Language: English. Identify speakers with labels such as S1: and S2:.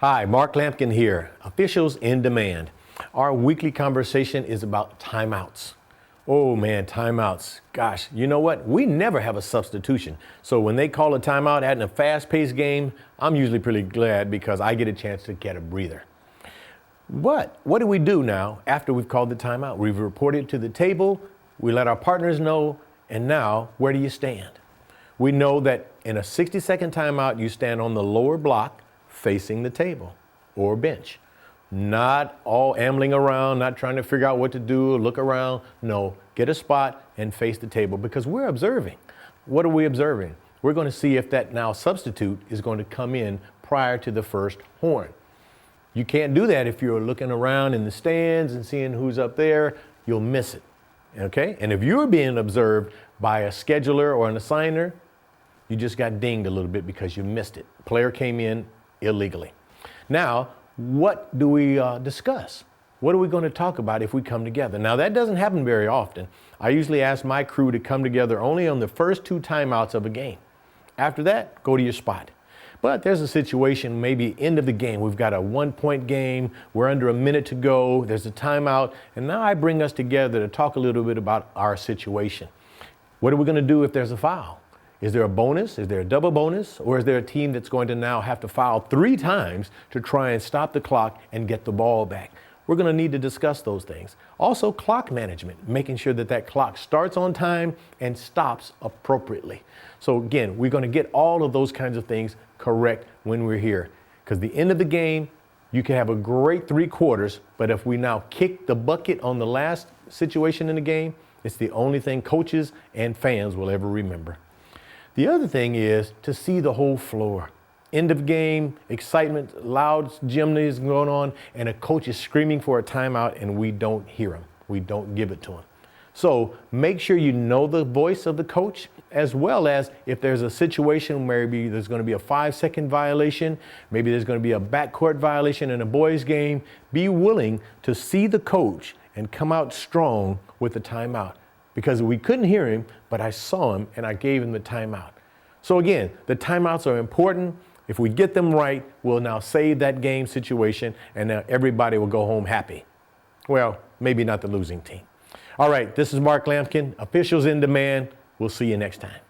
S1: Hi, Mark Lampkin here, Officials in Demand. Our weekly conversation is about timeouts. Oh man, timeouts. Gosh, you know what? We never have a substitution. So when they call a timeout in a fast-paced game, I'm usually pretty glad because I get a chance to get a breather. But what do we do now after we've called the timeout? We've reported to the table, we let our partners know, and now where do you stand? We know that in a 60-second timeout, you stand on the lower block facing the table or bench. Not all ambling around, not trying to figure out what to do, look around. No, get a spot and face the table because we're observing. What are we observing? We're going to see if that now substitute is going to come in prior to the first horn. You can't do that if you're looking around in the stands and seeing who's up there. You'll miss it, okay? And if you're being observed by a scheduler or an assigner, you just got dinged a little bit because you missed it. Player came in illegally. Now, what do we discuss? What are we going to talk about if we come together? Now, that doesn't happen very often. I usually ask my crew to come together only on the first 2 timeouts of a game. After that, go to your spot. But there's a situation, maybe end of the game. We've got a 1-point game. We're under a minute to go. There's a timeout. And now I bring us together to talk a little bit about our situation. What are we going to do if there's a foul? Is there a bonus? Is there a double bonus? Or is there a team that's going to now have to foul 3 times to try and stop the clock and get the ball back? We're going to need to discuss those things. Also, clock management, making sure that that clock starts on time and stops appropriately. So again, we're going to get all of those kinds of things correct when we're here. Because the end of the game, you can have a great 3 quarters, but if we now kick the bucket on the last situation in the game, it's the only thing coaches and fans will ever remember. The other thing is to see the whole floor. End of game, excitement, loud gymnasium going on, and a coach is screaming for a timeout and we don't hear him. We don't give it to him. So make sure you know the voice of the coach, as well as if there's a situation where maybe there's going to be a 5-second violation, maybe there's going to be a backcourt violation in a boys game, be willing to see the coach and come out strong with the timeout. Because we couldn't hear him, but I saw him and I gave him the timeout. So again, the timeouts are important. If we get them right, we'll now save that game situation and now everybody will go home happy. Well, maybe not the losing team. All right, this is Mark Lampkin, Officials in Demand. We'll see you next time.